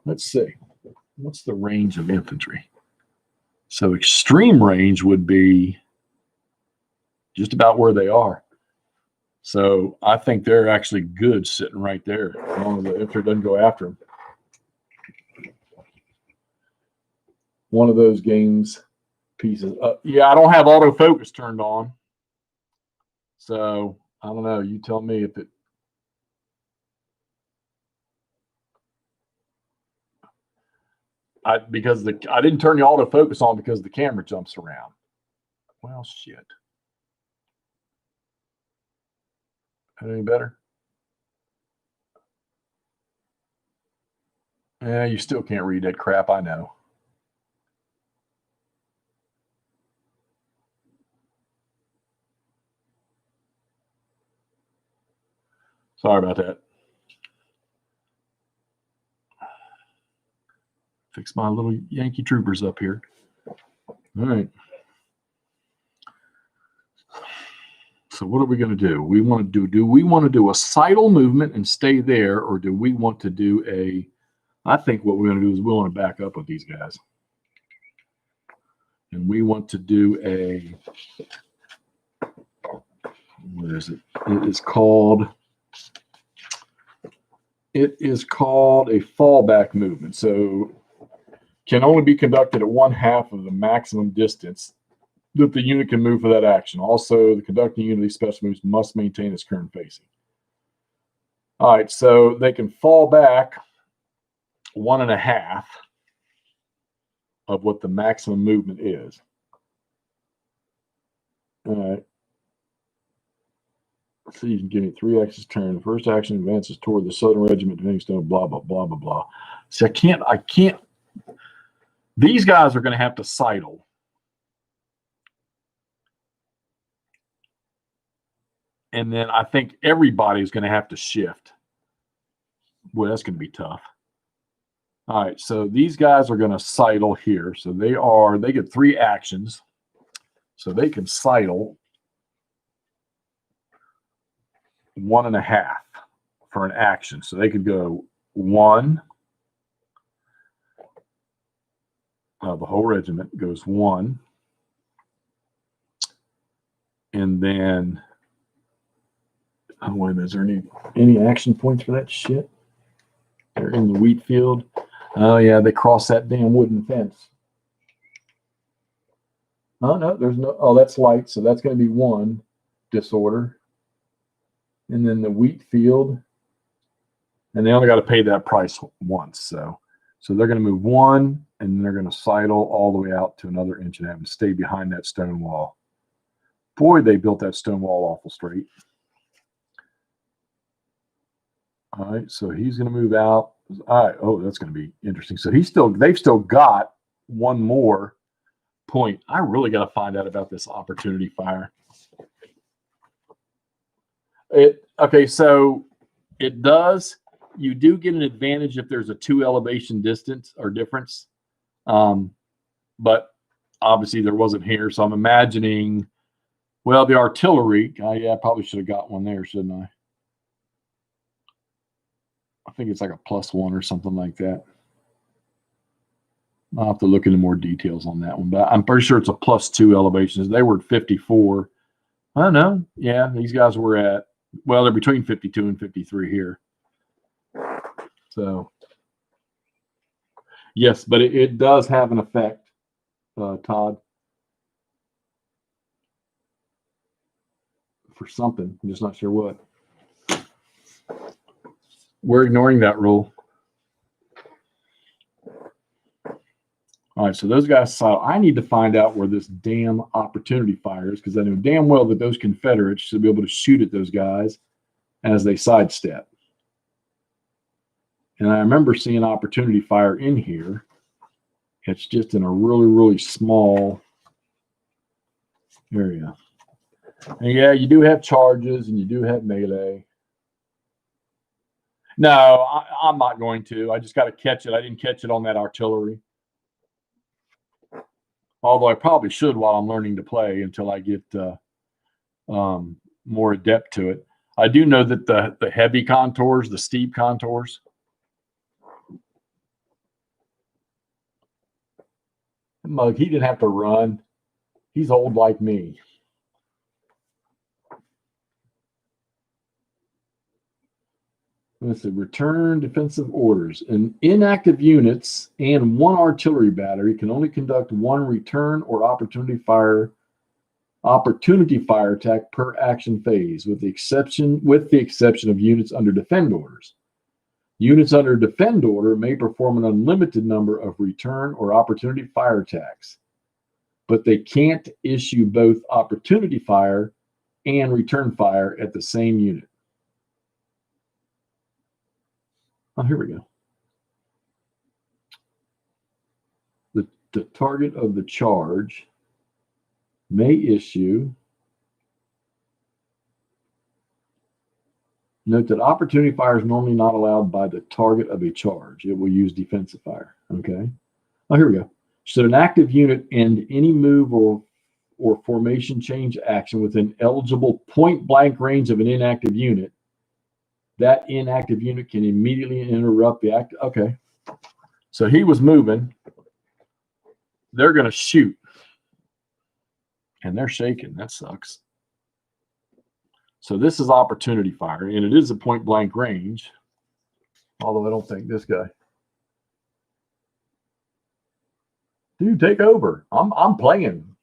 let's see, what's the range of infantry? So extreme range would be just about where they are. So I think they're actually good sitting right there, as long as the infantry doesn't go after them. One of those games pieces. Yeah, I don't have autofocus turned on. So I don't know. You tell me if it. Because I didn't turn the autofocus on because the camera jumps around. Well, shit. Any better? Yeah, you still can't read that crap. I know. Sorry about that. Fix my little Yankee troopers up here. All right. So what are we going to do? We want to do we want to do a sidle movement and stay there, or do we want to do a, I think what we're going to do is we want to back up with these guys. And we want to do a, what is it? It is called a fallback movement. So can only be conducted at 1/2 of the maximum distance that the unit can move for that action. Also, the conducting unit of these special moves must maintain its current facing. All right, so they can fall back 1.5 of what the maximum movement is. All right. So you can give me 3 axis turn. The first action advances toward the Southern Regiment, Livingstone, blah, blah, blah, blah, blah. See, I can't. These guys are going to have to sidle. And then I think everybody's going to have to shift. Boy, that's going to be tough. All right, so these guys are going to sidle here. So they get 3 actions. So they can sidle 1.5 for an action. So they could go 1. The whole regiment goes 1. And then, oh, wait a minute, is there any action points for that shit? They're in the Wheatfield. Oh, yeah, they cross that damn wooden fence. Oh, no, there's no, oh, that's light, so that's going to be 1 disorder. And then the Wheatfield, and they only got to pay that price once. So they're going to move 1, and then they're going to sidle all the way out to another 1.5 inches and stay behind that stone wall. Boy, they built that stone wall awful straight. All right, so he's going to move out. All right, oh, that's going to be interesting. So they've still got 1 more point. I really got to find out about this opportunity fire. Okay, so it does. You do get an advantage if there's a 2 elevation distance or difference, but obviously there wasn't here. So I'm imagining, well, the artillery. Yeah, I probably should have got one there, shouldn't I? I think it's like a +1 or something like that. I'll have to look into more details on that one, but I'm pretty sure it's a +2 elevations. They were at 54. I don't know. Yeah, these guys were at, well, they're between 52 and 53 here. So, yes, but it does have an effect, Todd, for something. I'm just not sure what. We're ignoring that rule. All right, so those guys saw. I need to find out where this damn opportunity fire is, because I know damn well that those Confederates should be able to shoot at those guys as they sidestep. And I remember seeing opportunity fire in here. It's just in a really, really small area. And yeah, you do have charges and you do have melee. No, I'm not going to. I just got to catch it. I didn't catch it on that artillery. Although I probably should while I'm learning to play until I get more adept to it. I do know that the heavy contours, the steep contours, Mug, he didn't have to run. He's old like me. Let's see, return defensive orders. And inactive units and 1 artillery battery can only conduct 1 return or opportunity fire opportunity fire attack per action phase, with the exception of units under defend orders. Units under defend order may perform an unlimited number of return or opportunity fire attacks, but they can't issue both opportunity fire and return fire at the same unit. Oh, here we go. The target of the charge may issue. Note that opportunity fire is normally not allowed by the target of a charge. It will use defensive fire. Okay. Oh, here we go. Should an active unit end any move or formation change action within eligible point blank range of an inactive unit, that inactive unit can immediately interrupt the act. Okay. So he was moving. They're going to shoot. And they're shaking. That sucks. So this is opportunity fire, and it is a point blank range. Although I don't think this guy. Dude, take over. I'm playing.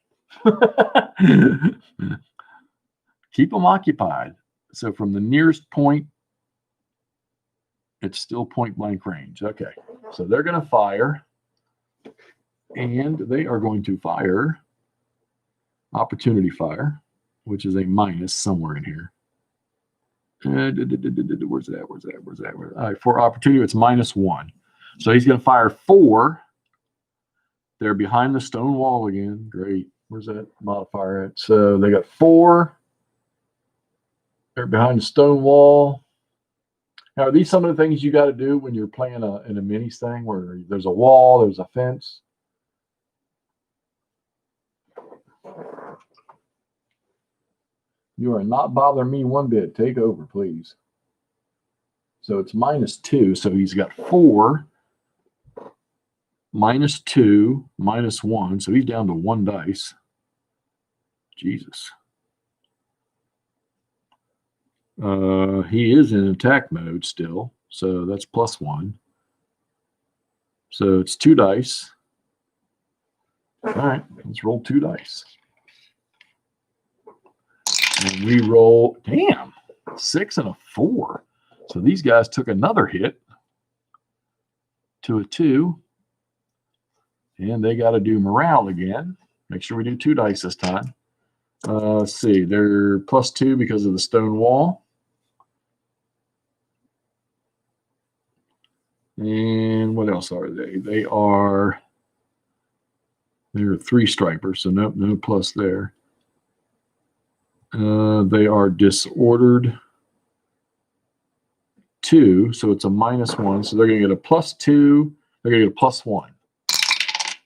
Keep them occupied. So from the nearest point, it's still point blank range. Okay. So they're going to fire. And they are going to fire opportunity fire, which is a minus somewhere in here. Where's that? All right, for opportunity, it's -1. So he's going to fire 4. They're behind the stone wall again. Great. Where's that modifier at? So they got 4. They're behind the stone wall. Now, are these some of the things you got to do when you're playing in a minis thing where there's a wall, there's a fence? You are not bothering me one bit. Take over, please. So it's -2. So he's got 4, -2, -1. So he's down to 1 dice. Jesus. He is in attack mode still. So that's +1. So it's 2 dice. All right, let's roll 2 dice. And we roll, damn, 6 and a 4. So these guys took another hit to a 2. And they got to do morale again. Make sure we do 2 dice this time. Let's see, they're +2 because of the stone wall. And what else are they? They're 3 stripers, so no plus there. They are disordered 2, so it's a -1. So they're going to get a +2. They're going to get a +1.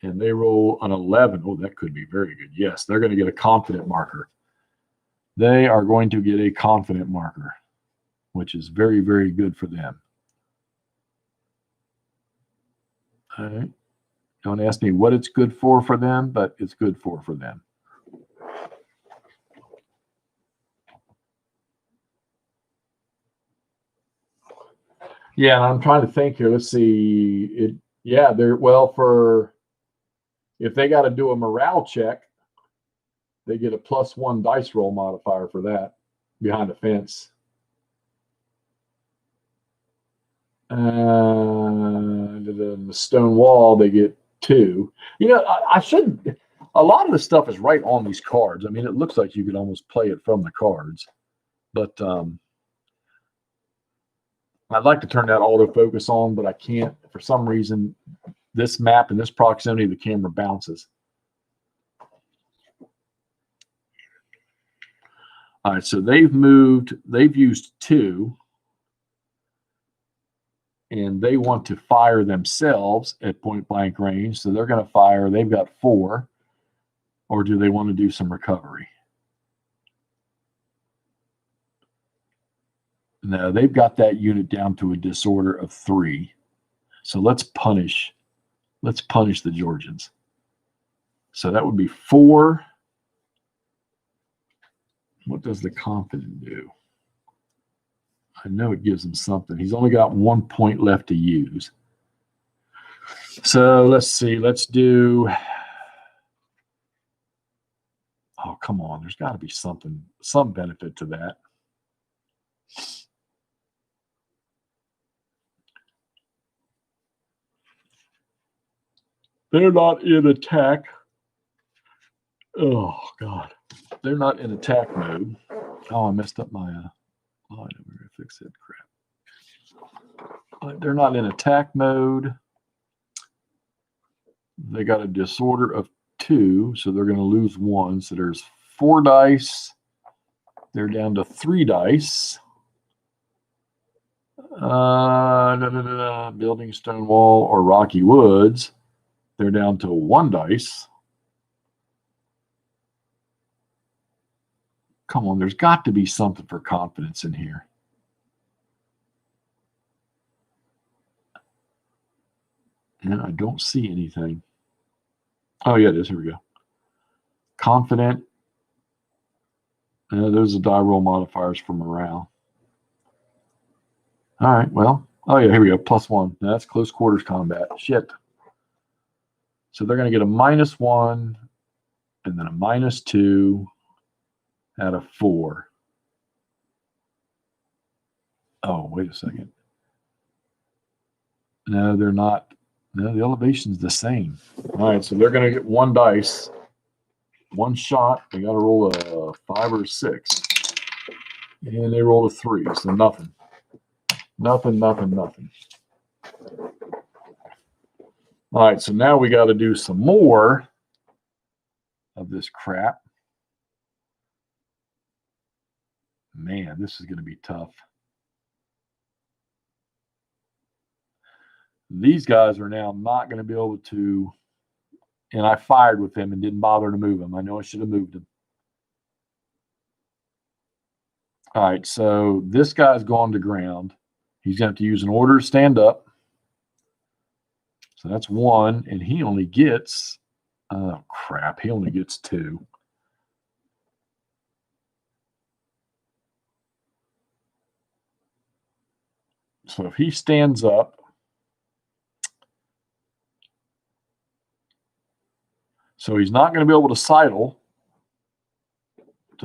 And they roll an 11. Oh, that could be very good. Yes, they're going to get a confident marker. They are going to get a confident marker, which is very, very good for them. All right. Don't ask me what it's good for them, but it's good for them. Yeah, and I'm trying to think here. Let's see. They're if they got to do a morale check, they get a +1 dice roll modifier for that behind the fence. The stone wall, they get 2. You know, I should. A lot of the stuff is right on these cards. I mean, it looks like you could almost play it from the cards, but I'd like to turn that autofocus on, but I can't. For some reason, this map and this proximity, the camera bounces. All right, so they've used 2, and they want to fire themselves at point blank range. So they're going to fire, they've got 4, or do they want to do some recovery? No, they've got that unit down to a disorder of 3. So let's punish the Georgians. So that would be 4. What does the confident do? I know it gives him something. He's only got 1 point left to use. So let's see. Let's do Oh, come on. There's got to be something, some benefit to that. They're not in attack. Oh, God. They're not in attack mode. Oh, I messed up my... oh, I know we're going to fix that crap. They're not in attack mode. They got a disorder of 2, so they're going to lose 1. So there's 4 dice. They're down to 3 dice. Building stone wall or rocky woods. They're down to 1 dice. Come on, there's got to be something for confidence in here. And I don't see anything. Oh, yeah, it is. Here we go. Confident. Those are die roll modifiers for morale. All right, well, oh, yeah, here we go. +1. Now, that's close quarters combat. Shit. So they're going to get a -1 and then a -2 out of 4. Oh, wait a second. No, they're not. No, the elevation's the same. All right, so they're going to get 1 dice. 1 shot. They got to roll a 5 or 6. And they rolled a 3, so nothing. Nothing. All right, so now we got to do some more of this crap. Man, this is going to be tough. These guys are now not going to be able to, and I fired with them and didn't bother to move them. I know I should have moved them. All right, so this guy's gone to ground. He's going to have to use an order to stand up. So that's 1, and he only gets, oh, crap, he only gets 2. So if he stands up, so he's not going to be able to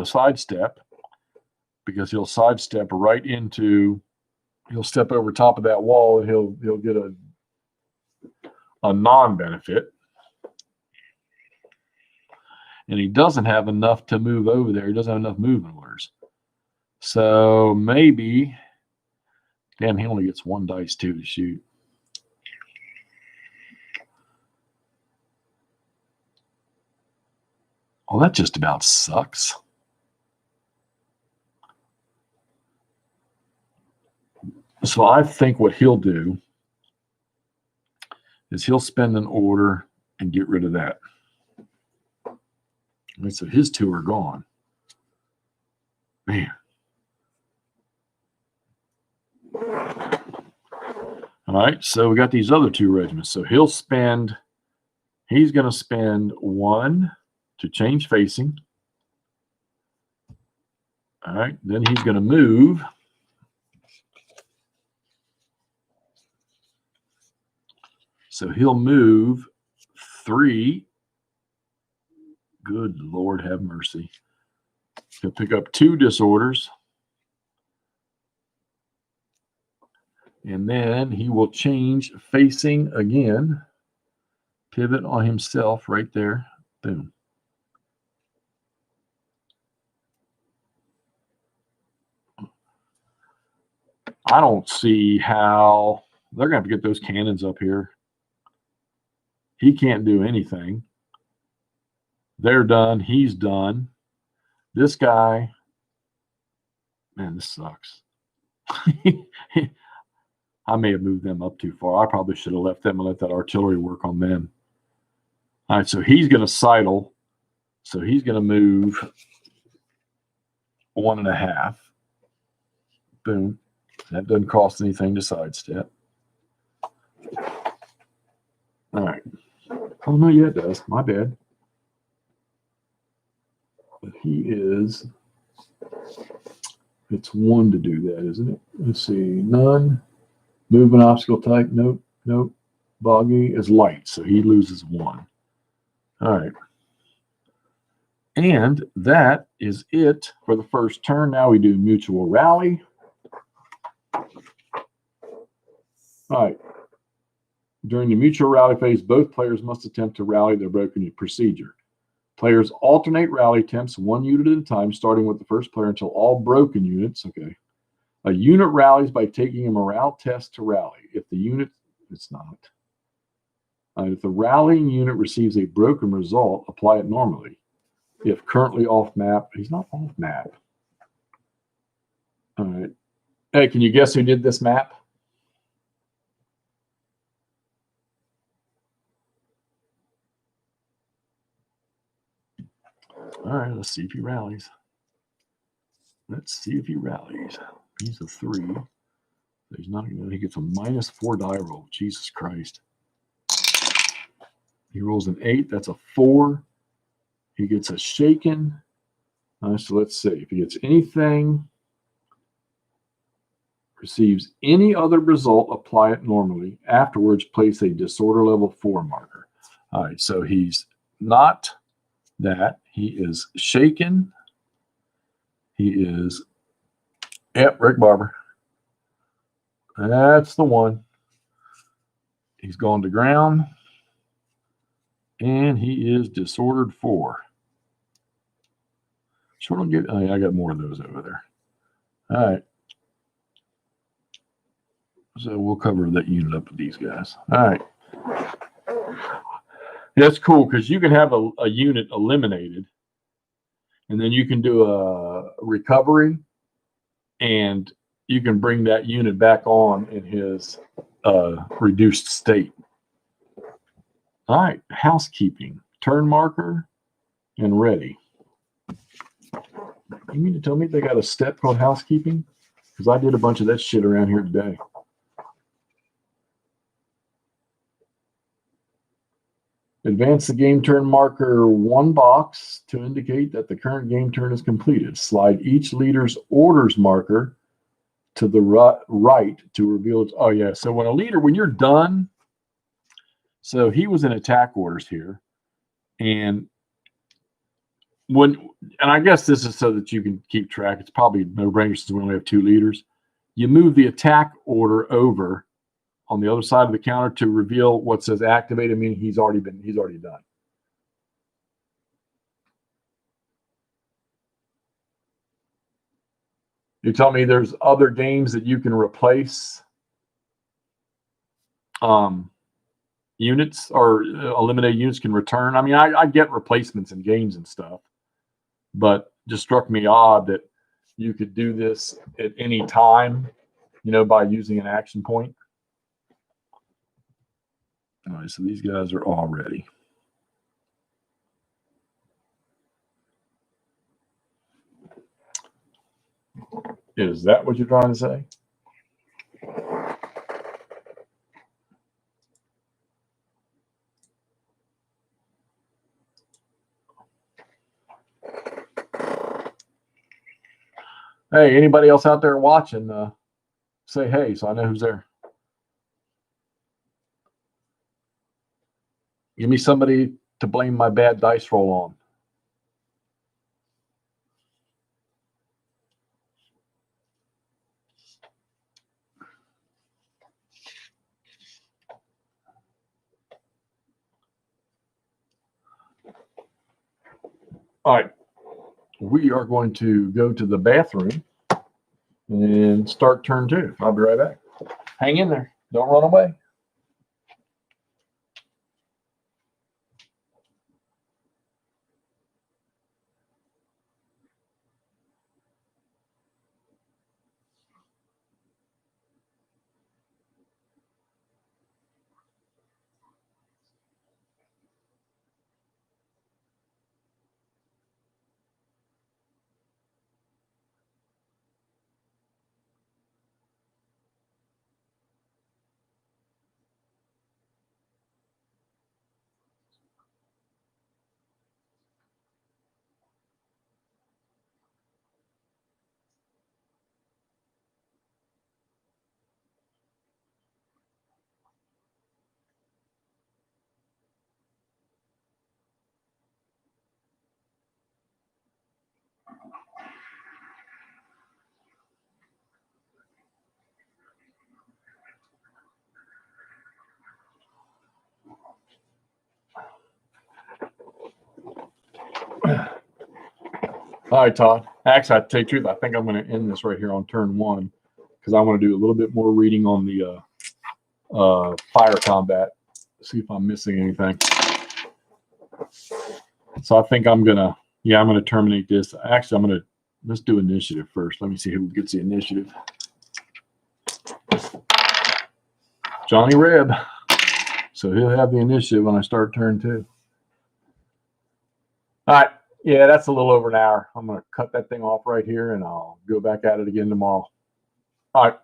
sidestep, because he'll sidestep right into, he'll step over top of that wall and he'll get a non-benefit. And he doesn't have enough to move over there. He doesn't have enough movement orders. So maybe, damn, he only gets 1 dice too to shoot. Oh, that just about sucks. So I think what he'll do is he'll spend an order and get rid of that. Right, so his 2 are gone. Man. All right, so we got these other 2 regiments. So he's going to spend 1 to change facing. All right, then he's going to move. So he'll move 3. Good Lord, have mercy. He'll pick up 2 disorders. And then he will change facing again. Pivot on himself right there. Boom. I don't see how they're going to have to get those cannons up here. He can't do anything. They're done. He's done. This guy, man, this sucks. I may have moved them up too far. I probably should have left them and let that artillery work on them. All right, so he's going to sidle. So he's going to move 1.5. Boom. That doesn't cost anything to sidestep. All right. Oh, no, yeah, it does. My bad. But he is, it's 1 to do that, isn't it? Let's see. None. Move an obstacle type. Nope. Nope. Boggy is light, so he loses 1. All right. And that is it for the first turn. Now we do mutual rally. All right. During the mutual rally phase, both players must attempt to rally their broken unit. Procedure. Players alternate rally attempts 1 unit at a time, starting with the first player until all broken units. Okay. A unit rallies by taking a morale test to rally. If the unit, it's not. If the rallying unit receives a broken result, apply it normally. If currently off map, he's not off map. All right. Hey, can you guess who did this map? All right, let's see if he rallies. Let's see if he rallies. He's a 3. He's not. He gets a -4 die roll. Jesus Christ. He rolls an 8. That's a 4. He gets a shaken. So let's see if he gets anything. Receives any other result, apply it normally. Afterwards, place a disorder level 4 marker. All right, so he's not that. He is shaken. He is, yep, Rick Barber. That's the one. He's gone to ground. And he is disordered 4. Sure don't get, I got more of those over there. All right. So we'll cover that unit up with these guys. All right. That's cool because you can have a unit eliminated, and then you can do a recovery, and you can bring that unit back on in his reduced state. All right, housekeeping, turn marker, and ready. You mean to tell me they got a step called housekeeping? Because I did a bunch of that shit around here today. Advance the game turn marker 1 box to indicate that the current game turn is completed. Slide each leader's orders marker to the right to reveal its. Oh, yeah. So when you're done, so he was in attack orders here. And I guess this is so that you can keep track. It's probably no brainer since we only have 2 leaders. You move the attack order over on the other side of the counter to reveal what says activated, meaning he's already done. You tell me there's other games that you can replace units or eliminate units can return. I mean, I get replacements in games and stuff, but just struck me odd that you could do this at any time, by using an action point. All right, so these guys are all ready. Is that what you're trying to say? Hey, anybody else out there watching, say hey so I know who's there. Give me somebody to blame my bad dice roll on. All right. We are going to go to the bathroom and start turn 2. I'll be right back. Hang in there. Don't run away. All right, Todd. Actually, to tell you the truth, I think I'm going to end this right here on turn 1 because I want to do a little bit more reading on the fire combat. See if I'm missing anything. So I think I'm going to terminate this. Actually, let's do initiative first. Let me see who gets the initiative. Johnny Reb. So he'll have the initiative when I start turn 2. All right. Yeah, that's a little over an hour. I'm going to cut that thing off right here, and I'll go back at it again tomorrow. All right.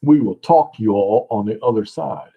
We will talk to you all on the other side.